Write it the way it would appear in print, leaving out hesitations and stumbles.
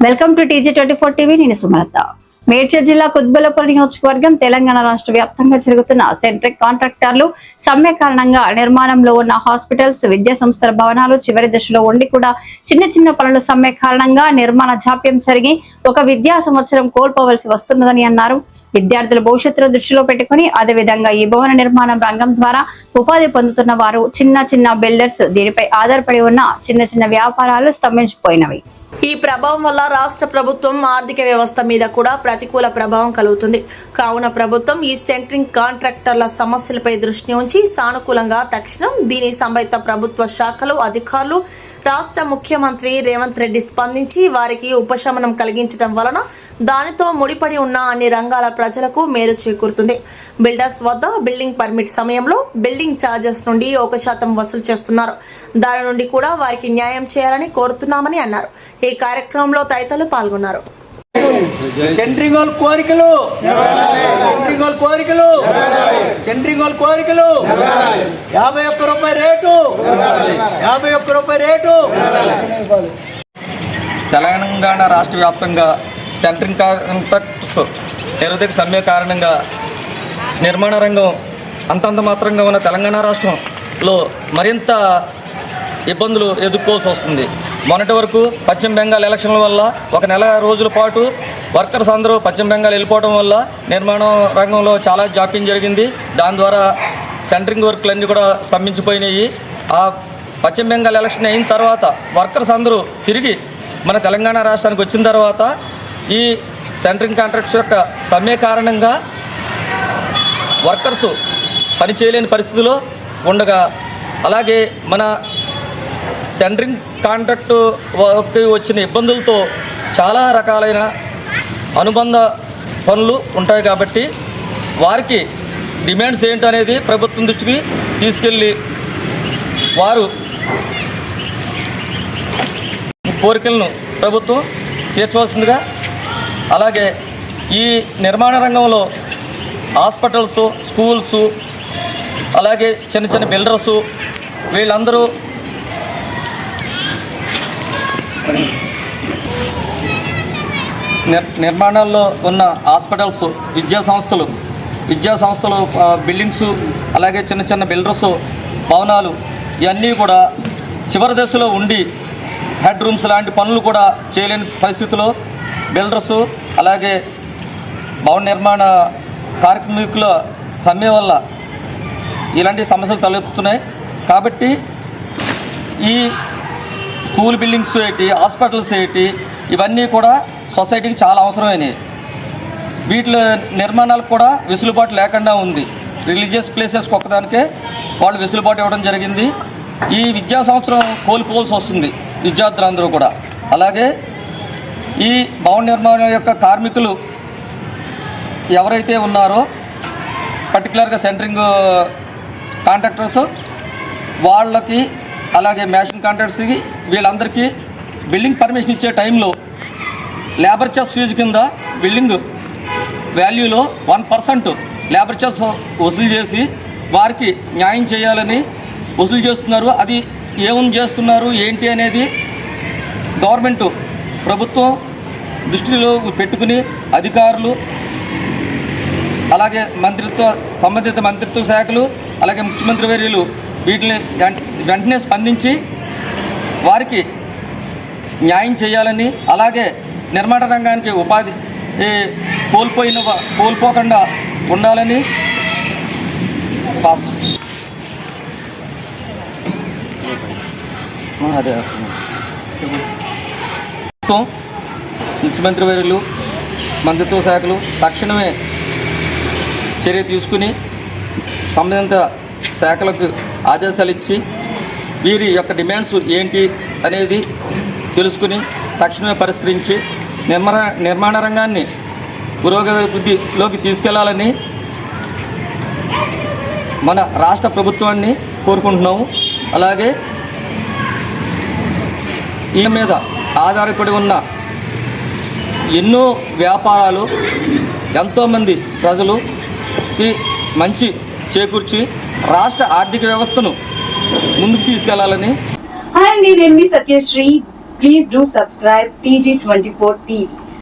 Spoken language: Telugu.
Welcome to TG24 TV. నేను సుమలత. మేడ్చల్ జిల్లా కుత్బుల్లాపూర్ నియోజకవర్గం తెలంగాణ రాష్ట్ర వ్యాప్తంగా జరుగుతున్న సెంట్రిక్ కాంట్రాక్టర్లు సమ్మె కారణంగా నిర్మాణంలో ఉన్న హాస్పిటల్స్, విద్యా సంస్థల భవనాలు చివరి దశలో ఉండి కూడా చిన్న చిన్న పనుల సమ్మె కారణంగా నిర్మాణ జాప్యం జరిగి ఒక విద్యా సంవత్సరం కోల్పోవలసి వస్తున్నదని అన్నారు. విద్యార్థుల భవిష్యత్తును దృష్టిలో పెట్టుకుని అదేవిధంగా ఈ భవన నిర్మాణం రంగం ద్వారా ఉపాధి పొందుతున్న వారు చిన్న చిన్న బిల్డర్స్ దీనిపై ఆధారపడి ఉన్న చిన్న చిన్న వ్యాపారాలు స్తంభించిపోయినవి. ఈ ప్రభావం వల్ల రాష్ట్ర ప్రభుత్వం ఆర్థిక వ్యవస్థ మీద కూడా ప్రతికూల ప్రభావం కలుగుతుంది. కావున ప్రభుత్వం ఈ సెంట్రింగ్ కాంట్రాక్టర్ల సమస్యలపై దృష్టి ఉంచి సానుకూలంగా తక్షణం దీని సంబంధిత ప్రభుత్వ శాఖలు, అధికారులు, రాష్ట్ర ముఖ్యమంత్రి రేవంత్ రెడ్డి స్పందించి వారికి ఉపశమనం కలిగించడం వలన దానితో ముడిపడి ఉన్న అన్ని రంగాల ప్రజలకు మేలు చేకూరుతుంది. బిల్డర్స్ వద్ద బిల్డింగ్ పర్మిట్ సమయంలో బిల్డింగ్ ఛార్జెస్ నుండి 1% వసూలు చేస్తున్నారు. దాని నుండి కూడా వారికి న్యాయం చేయాలని కోరుతున్నామని అన్నారు. ఈ కార్యక్రమంలో తదితరులు పాల్గొన్నారు. సెంట్రింగ్ వాళ్ళ కోరికలు, సెంట్రింగ్ వాళ్ళ కోరికలు, సెంట్రింగ్ వాళ్ళ కోరికలు 51 రూపాయల రేటు, 51 రూపాయల రేటు. తెలంగాణ రాష్ట్ర వ్యాప్తంగా సెంట్రింగ్ కాంట్రాక్టర్స్ నిరవధిక సమ్మె కారణంగా నిర్మాణ రంగం అంతంత మాత్రంగా ఉన్న తెలంగాణ రాష్ట్రంలో మరింత ఇబ్బందులు ఎదుర్కోవాల్సి వస్తుంది. మొన్నటి వరకు పశ్చిమ బెంగాల్ ఎలక్షన్ల వల్ల ఒక నెల రోజుల పాటు వర్కర్స్ అందరూ పశ్చిమ బెంగాల్ వెళ్ళిపోవడం వల్ల నిర్మాణం రంగంలో చాలా జాప్యం జరిగింది. దాని ద్వారా సెంట్రింగ్ వర్క్లన్నీ కూడా స్తంభించిపోయినాయి. ఆ పశ్చిమ బెంగాల్ ఎలక్షన్ అయిన తర్వాత వర్కర్స్ అందరూ తిరిగి మన తెలంగాణ రాష్ట్రానికి వచ్చిన తర్వాత ఈ సెంట్రింగ్ కాంట్రాక్ట్స్ యొక్క సమ్మె కారణంగా వర్కర్సు పని చేయలేని పరిస్థితిలో ఉండగా, అలాగే మన సెంట్రింగ్ కాంట్రాక్టు వచ్చిన ఇబ్బందులతో చాలా రకాలైన అనుబంధ పనులు ఉంటాయి కాబట్టి వారికి డిమాండ్స్ ఏంటనేది ప్రభుత్వం దృష్టికి తీసుకెళ్ళి వారు కోరికలను ప్రభుత్వం తీర్చవలసిందిగా, అలాగే ఈ నిర్మాణ రంగంలో హాస్పిటల్స్, స్కూల్స్, అలాగే చిన్న చిన్న బిల్డర్సు వీళ్ళందరూ నిర్మాణాల్లో ఉన్న హాస్పిటల్స్, విద్యా సంస్థలు బిల్డింగ్స్, అలాగే చిన్న చిన్న బిల్డర్స్ భవనాలు ఇవన్నీ కూడా చివరి దశలో ఉండి హెడ్ రూమ్స్ లాంటి పనులు కూడా చేయలేని పరిస్థితిలో బిల్డర్సు, అలాగే భవన నిర్మాణ కార్మికుల సమ్మె వల్ల ఇలాంటి సమస్యలు తలెత్తుతున్నాయి. కాబట్టి ఈ స్కూల్ బిల్డింగ్స్ ఏంటి, హాస్పిటల్స్ ఏంటి, ఇవన్నీ కూడా సొసైటీకి చాలా అవసరమైనవి. వీటిలో నిర్మాణాలకు కూడా వెసులుబాటు లేకుండా ఉంది. రిలీజియస్ ప్లేసెస్కి ఒక్కదానికే వాళ్ళు వెసులుబాటు ఇవ్వడం జరిగింది. ఈ విద్యా సంవత్సరం కోల్పోవాల్సి వస్తుంది విద్యార్థులందరూ కూడా. అలాగే ఈ భవన నిర్మాణం యొక్క కార్మికులు ఎవరైతే ఉన్నారో పర్టికులర్గా సెంట్రింగ్ కాంట్రాక్టర్స్ వాళ్ళకి, అలాగే మ్యాషన్ కాంట్రాక్టర్స్కి వీళ్ళందరికీ బిల్డింగ్ పర్మిషన్ ఇచ్చే టైంలో లేబర్ చార్జ్ ఫీజు కింద బిల్డింగ్ వాల్యూలో 1% లేబర్ చార్జ్ వసూలు చేసి వారికి న్యాయం చేయాలని వసూలు చేస్తున్నారు. అది ఏమని చేస్తున్నారు ఏంటి అనేది గవర్నమెంట్ ప్రభుత్వం దృష్టిలో పెట్టుకుని అధికారులు, అలాగే సంబంధిత మంత్రిత్వ శాఖలు, అలాగే ముఖ్యమంత్రి వర్యులు వీటిని వెంటనే స్పందించి వారికి న్యాయం చేయాలని, అలాగే నిర్మాణ రంగానికి ఉపాధి కోల్పోకుండా ఉండాలని ముఖ్యమంత్రి వర్యులు, మంత్రిత్వ శాఖలు తక్షణమే చర్య తీసుకుని సంబంధిత శాఖలకు ఆదేశాలు ఇచ్చి వీరి యొక్క డిమాండ్స్ ఏంటి అనేది తెలుసుకుని తక్షణమే పరిష్కరించి నిర్మాణ రంగాన్ని పురోగతిలోకి తీసుకెళ్లాలని మన రాష్ట్ర ప్రభుత్వాన్ని కోరుకుంటున్నాము. అలాగే ఈ మీద ఆధారపడి ఉన్న ఎన్నో వ్యాపారాలు, ఎంతోమంది ప్రజలుకి మంచి చేకూర్చి రాష్ట్ర ఆర్థిక వ్యవస్థను ముందుకు తీసుకెళ్లాలని. హాయ్ అండి, నేను మీ Satyasri. Please do subscribe TG24 TV.